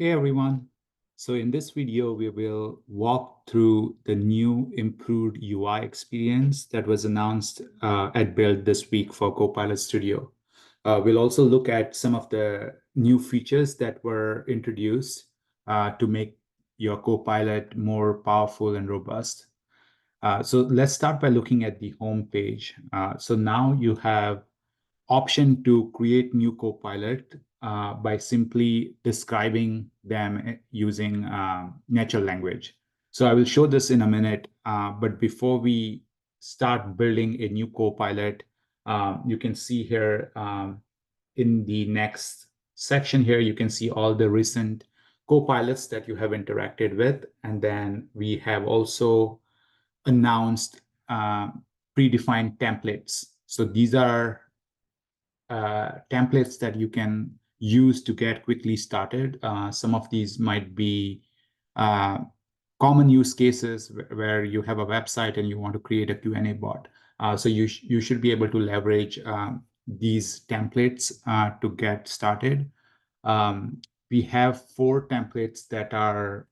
Hey everyone. So in this video, we will walk through the new improved UI experience that was announced at Build this week for Copilot Studio. We'll also look at some of the new features that were introduced to make your Copilot more powerful and robust. So let's start by looking at the home page. So now you have option to create new Copilot by simply describing them using natural language. So I will show this in a minute, but before we start building a new Copilot, you can see here in the next section here, you can see all the recent Copilots that you have interacted with. And then we have also announced predefined templates. So these are templates that you can use to get quickly started. Some of these might be common use cases where you have a website and you want to create a Q&A bot. So you should be able to leverage these templates to get started. We have 4 templates that are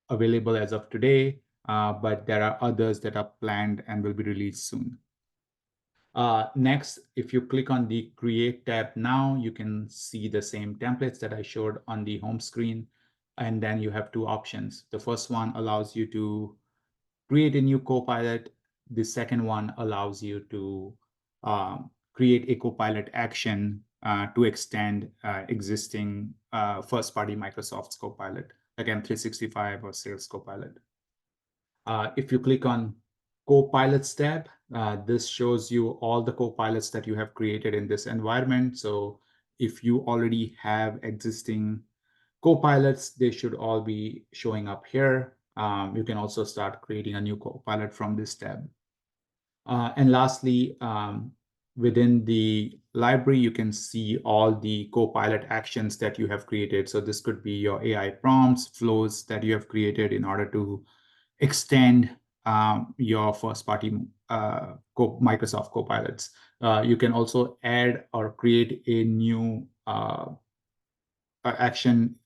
available as of today, but there are others that are planned and will be released soon. Next, if you click on the Create tab now, you can see the same templates that I showed on the home screen. And then you have 2 options. The first one allows you to create a new Copilot. The second one allows you to create a Copilot action to extend existing first-party Microsoft's Copilot, like M365 or Sales Copilot. If you click on Copilots tab, this shows you all the Copilots that you have created in this environment. So if you already have existing Copilots, they should all be showing up here. You can also start creating a new Copilot from this tab. And lastly, within the library, you can see all the Copilot actions that you have created. So this could be your AI prompts, flows that you have created in order to extend your first-party Microsoft Copilots. You can also add or create a new action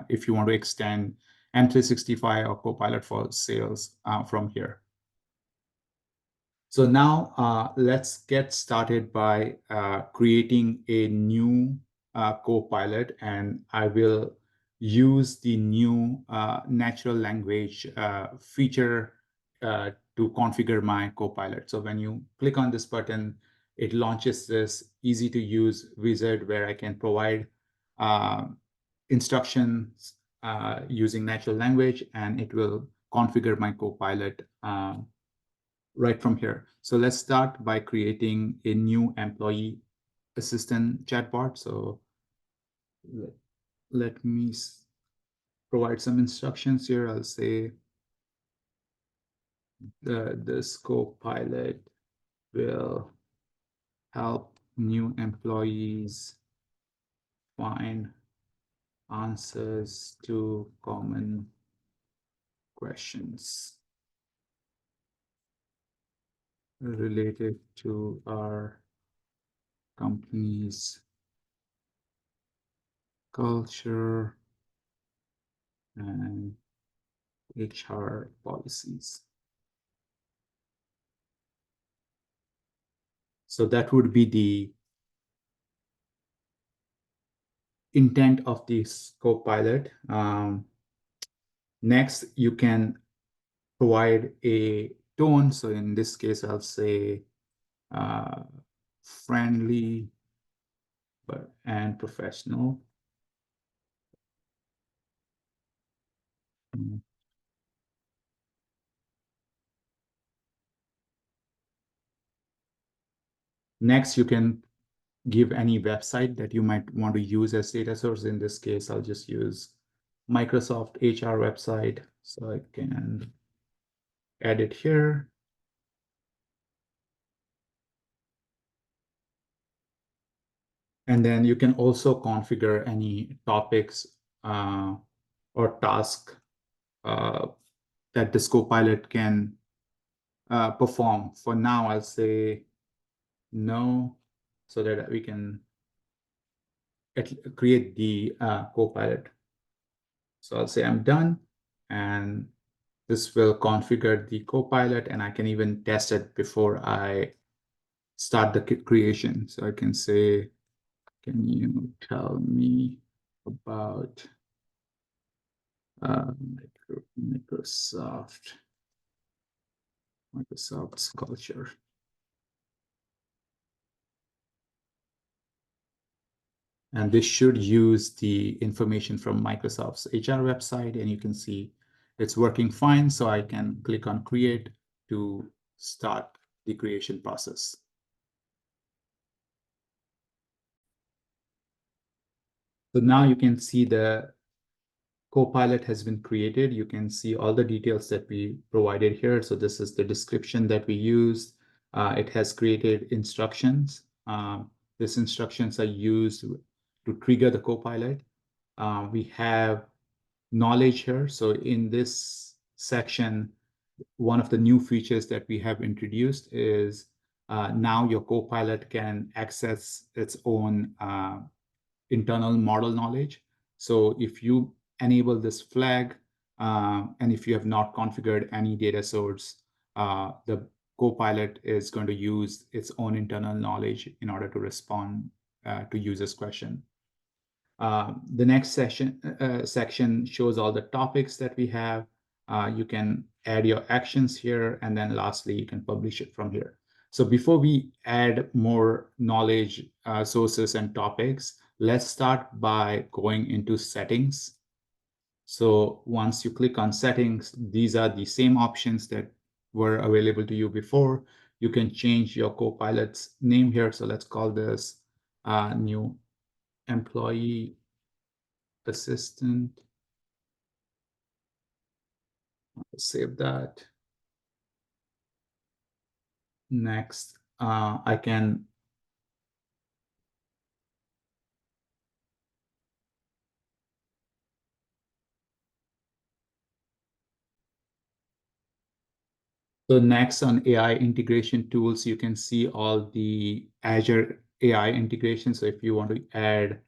if you want to extend M365 or Copilot for Sales from here. So now let's get started by creating a new Copilot, and I will use the new natural language feature to configure my Copilot. So when you click on this button, it launches this easy to use wizard where I can provide instructions using natural language, and it will configure my Copilot right from here. So let's start by creating a new employee assistant chatbot. So let me provide some instructions here. I'll say this Copilot will help new employees find answers to common questions related to our company's culture and HR policies. So that would be the intent of this Copilot. Next, you can provide a tone. So in this case, I'll say friendly and professional. Next, you can give any website that you might want to use as data source. In this case, I'll just use Microsoft HR website. So I can add it here. And then you can also configure any topics or task that this Copilot can perform. For now, I'll say no, so that we can create the Copilot. So I'll say I'm done, and this will configure the Copilot, and I can even test it before I start the creation. So I can say, can you tell me about Microsoft's culture? And this should use the information from Microsoft's HR website, and you can see it's working fine. So I can click on create to start the creation process. So now you can see the Copilot has been created. You can see all the details that we provided here. So this is the description that we used. It has created instructions. These instructions are used to trigger the Copilot. We have knowledge here. So in this section, one of the new features that we have introduced is now your Copilot can access its own internal model knowledge. So if you enable this flag, and if you have not configured any data source, the Copilot is going to use its own internal knowledge in order to respond to users' question. The next section shows all the topics that we have. You can add your actions here, and then lastly, you can publish it from here. So before we add more knowledge sources and topics, let's start by going into settings. So once you click on settings, these are the same options that were available to you before. You can change your Copilot's name here. So let's call this new employee assistant. I'll save that. Next, I can so next on AI integration tools, you can see all the Azure AI integration. So if you want to add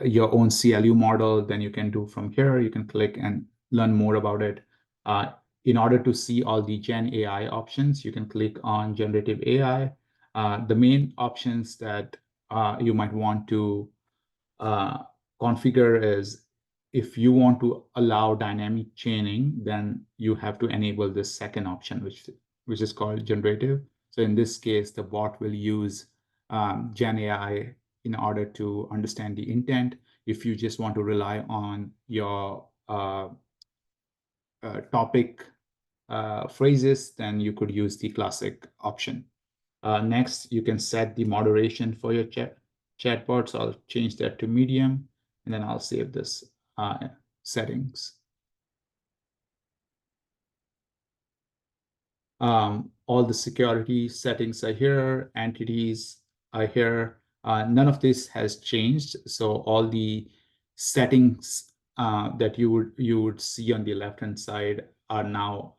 your own CLU model, then you can do from here. You can click and learn more about it. In order to see all the Gen AI options, you can click on generative AI. The main options that you might want to configure is if you want to allow dynamic chaining, then you have to enable this second option, which is called generative. So in this case, the bot will use Gen AI in order to understand the intent. If you just want to rely on your topic phrases, then you could use the classic option. Next, you can set the moderation for your chatbot. So I'll change that to medium, and then I'll save this settings. All the security settings are here, entities are here. None of this has changed. So all the settings that you would see on the left-hand side are now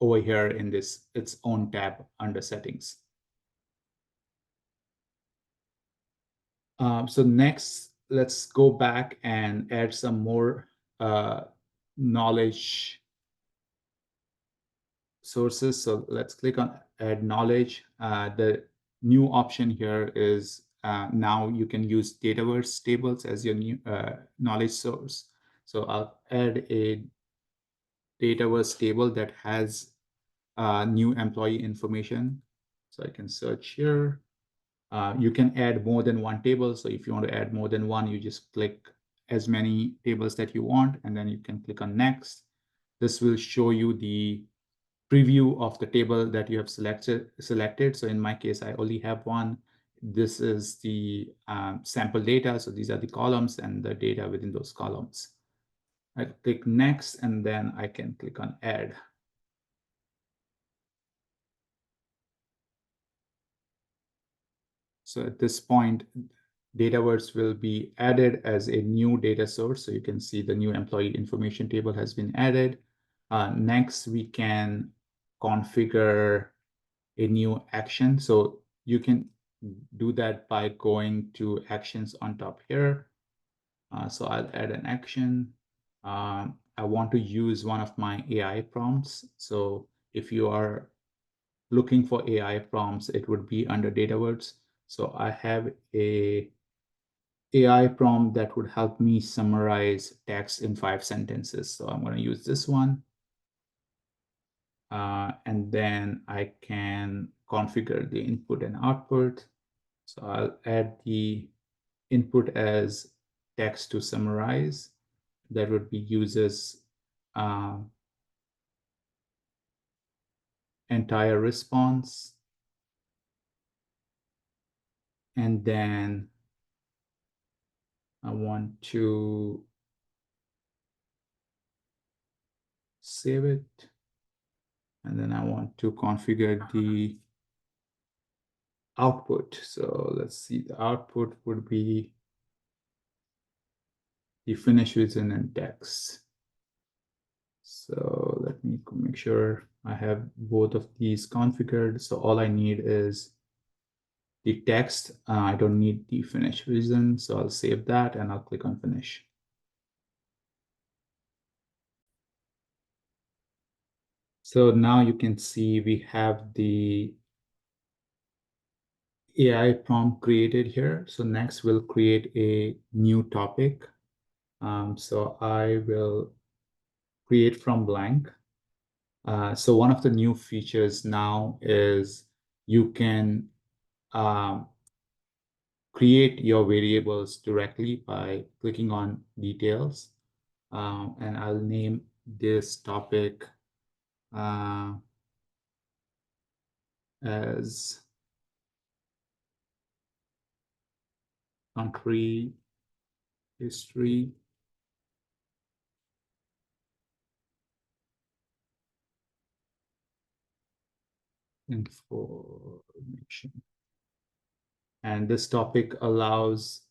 over here in its own tab under settings. So next, let's go back and add some more knowledge sources. So let's click on add knowledge. The new option here is now you can use Dataverse tables as your new knowledge source. So I'll add a Dataverse table that has new employee information. So I can search here. You can add more than one table. So if you want to add more than one, you just click as many tables that you want, and then you can click on next. This will show you the preview of the table that you have selected. So in my case, I only have one. This is the sample data. So these are the columns and the data within those columns. I click next, and then I can click on add. So at this point, Dataverse will be added as a new data source. So you can see the new employee information table has been added. Next, we can configure a new action. So you can do that by going to actions on top here. So I'll add an action. I want to use one of my AI prompts. So if you are looking for AI prompts, it would be under data words. So I have a AI prompt that would help me summarize text in 5 sentences. So I'm going to use this one. And then I can configure the input and output. So I'll add the input as text to summarize. That would be users entire response. And then I want to save it. And then I want to configure the output. So let's see, the output would be the finish within and text. So let me make sure I have both of these configured. So all I need is the text. I don't need the finish vision. So I'll save that and I'll click on finish. So now you can see we have the AI prompt created here. So next we'll create a new topic. So I will create from blank. So one of the new features now is you can um, create your variables directly by clicking on details. And I'll name this topic as country history information. And this topic allows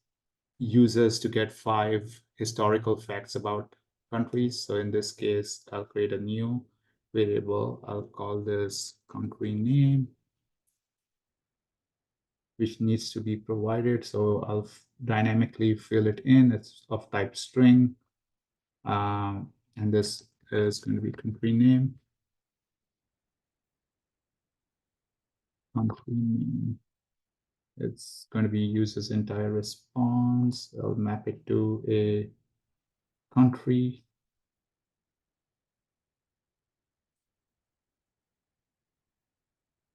users to get 5 historical facts about countries. So in this case, I'll create a new variable. I'll call this country name, which needs to be provided. So I'll dynamically fill it in. It's of type string. And this is going to be country name. Country name. It's going to be user's entire response. I'll map it to a country.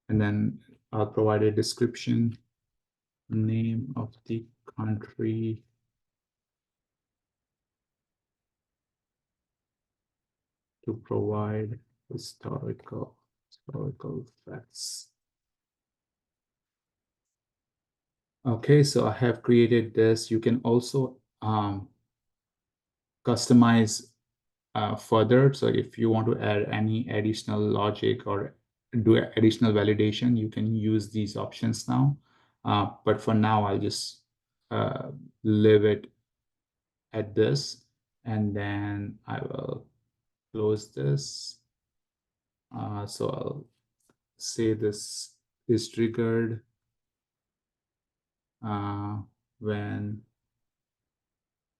And then I'll provide a description, name of the country, to provide historical facts. Okay, so I have created this. You can also customize further. So if you want to add any additional logic or do additional validation, you can use these options now. But for now, I'll just leave it at this, and then I will close this. So I'll say this is triggered when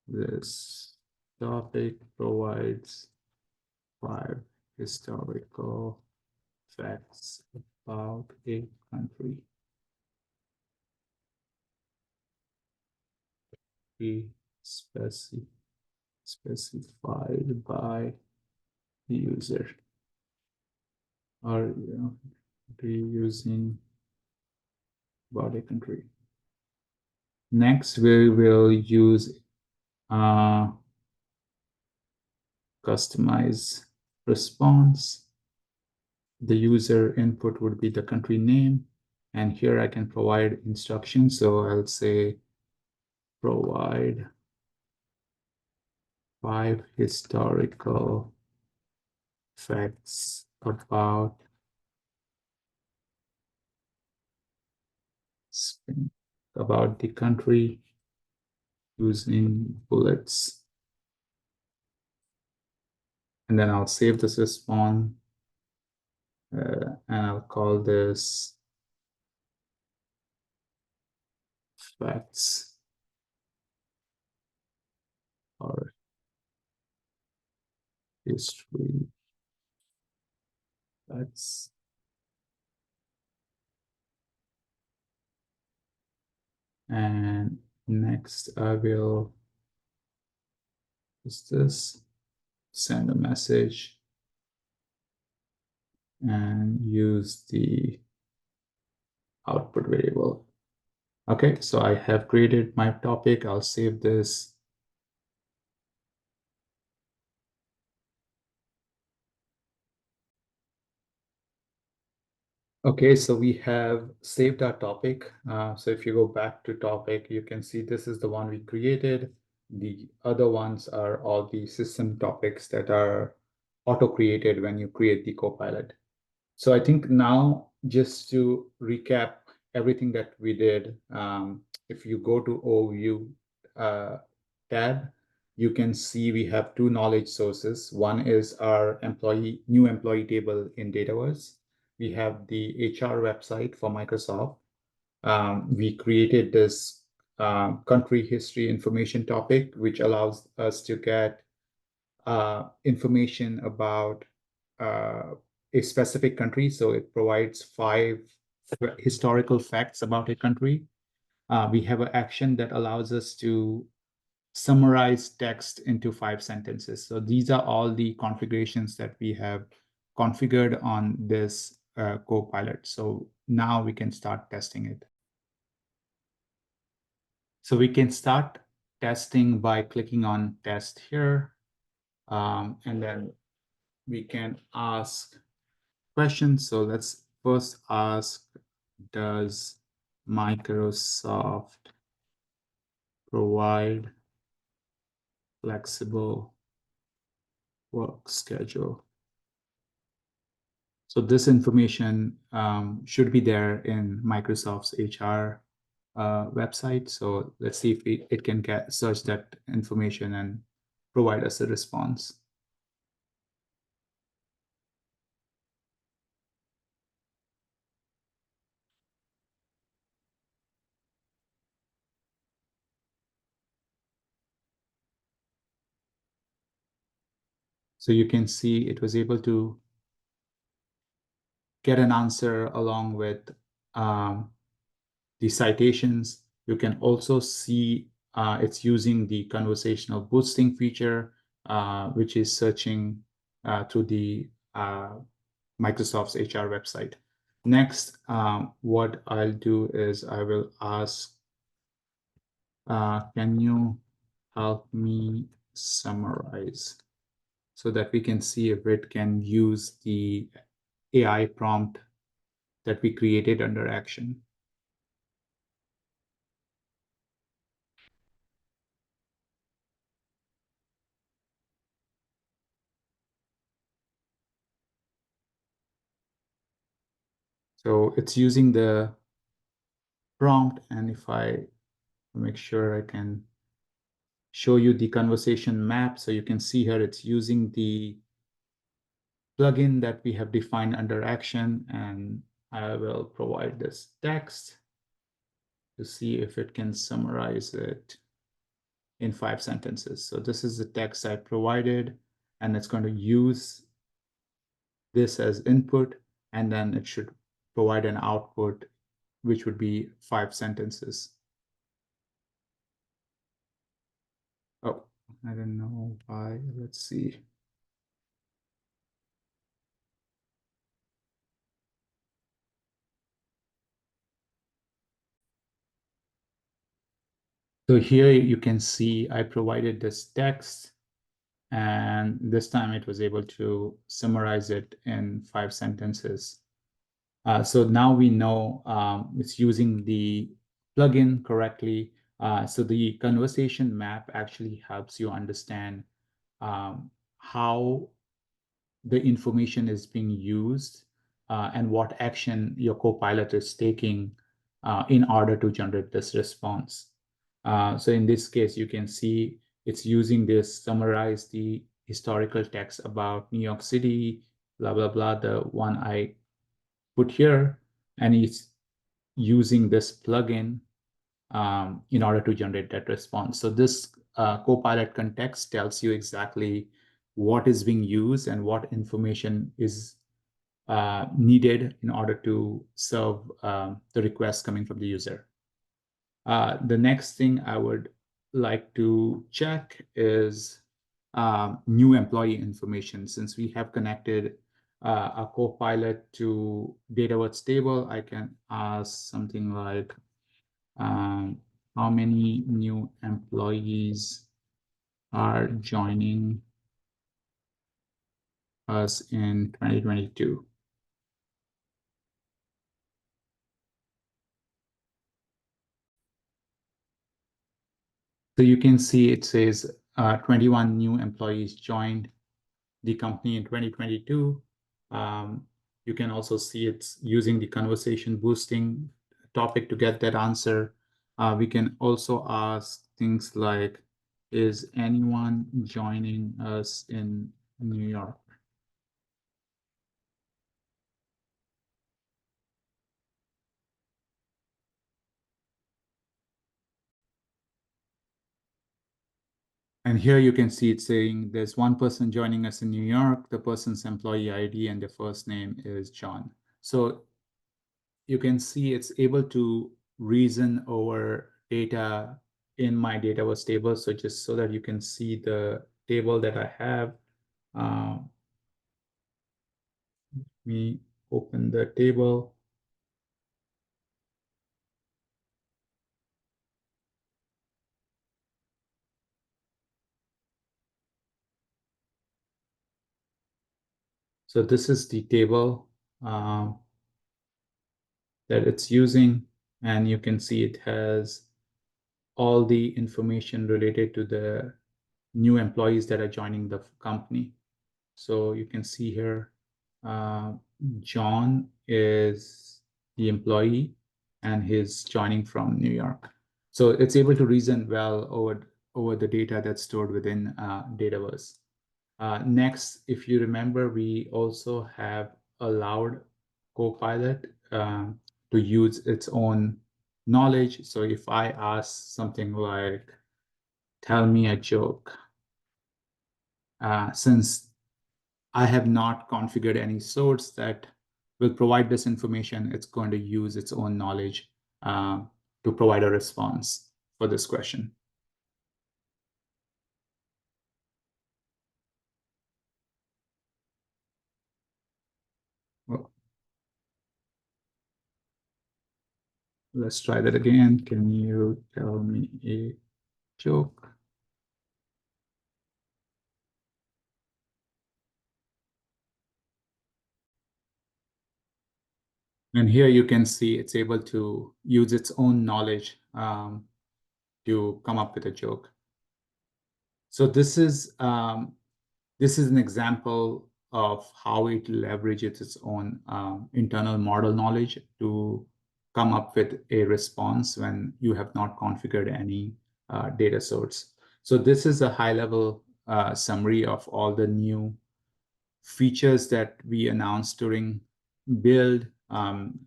this topic provides 5 historical facts about a country. Be specified by the user, or using about a country. Next, we will use customize response. The user input would be the country name. And here I can provide instructions. So I'll say provide 5 historical facts about Spain, about the country, using bullets. And then I'll save this response, and I'll call this facts or history. That's and next I will use this, send a message and use the output variable. Okay, so I have created my topic. I'll save this. Okay, so we have saved our topic. So if you go back to topic, you can see this is the one we created. The other ones are all the system topics that are auto-created when you create the Copilot. So I think now, just to recap everything that we did, if you go to Overview tab, you can see we have two knowledge sources. One is our new employee table in Dataverse. We have the HR website for Microsoft. We created this country history information topic, which allows us to get information about a specific country. So it provides 5 historical facts about a country. We have an action that allows us to summarize text into 5 sentences. So these are all the configurations that we have configured on this Copilot. So now we can start testing it. So we can start testing by clicking on test here. And then we can ask questions. So let's first ask, does Microsoft provide flexible work schedule? So this information should be there in Microsoft's HR website. So let's see if it can search that information and provide us a response. So you can see it was able to get an answer along with the citations. You can also see it's using the conversational boosting feature, which is searching through the Microsoft's HR website. Next, what I'll do is I will ask, can you help me summarize, so that we can see if it can use the AI prompt that we created under action. So it's using the prompt, and if I make sure I can show you the conversation map, so you can see here it's using the plugin that we have defined under action, and I will provide this text to see if it can summarize it in 5 sentences. So this is the text I provided, and it's going to use this as input, and then it should provide an output, which would be 5 sentences. Oh, I don't know why. Let's see. So here you can see I provided this text, and this time it was able to summarize it in 5 sentences. So now we know it's using the plugin correctly. So the conversation map actually helps you understand how the information is being used and what action your Copilot is taking in order to generate this response. So in this case, you can see it's using this summarize the historical text about New York City, blah, blah, blah, the one I put here, and it's using this plugin in order to generate that response. So this Copilot context tells you exactly what is being used and what information is needed in order to serve the request coming from the user. The next thing I would like to check is new employee information. Since we have connected a Copilot to Dataverse table, I can ask something like, how many new employees are joining us in 2022? So you can see it says 21 new employees joined the company in 2022. You can also see it's using the conversation boosting topic to get that answer. We can also ask things like, is anyone joining us in New York? And here you can see it saying there's one person joining us in New York, the person's employee ID and their first name is John. So you can see it's able to reason over data in my Dataverse table. So just so that you can see the table that I have, me open the table. So this is the table that it's using, and you can see it has all the information related to the new employees that are joining the company. So you can see here, John is the employee and he's joining from New York. So it's able to reason well over the data that's stored within Dataverse. Next, if you remember, we also have allowed Copilot to use its own knowledge. So if I ask something like, tell me a joke, since I have not configured any source that will provide this information, it's going to use its own knowledge to provide a response for this question. Well, let's try that again. Can you tell me a joke? And here you can see it's able to use its own knowledge to come up with a joke. So this is an example of how it leverages its own internal model knowledge to come up with a response when you have not configured any data source. So this is a high-level summary of all the new features that we announced during build.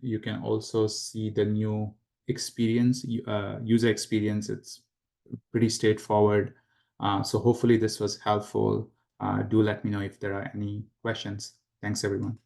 You can also see the new experience, user experience. It's pretty straightforward. So hopefully this was helpful. Do let me know if there are any questions. Thanks, everyone.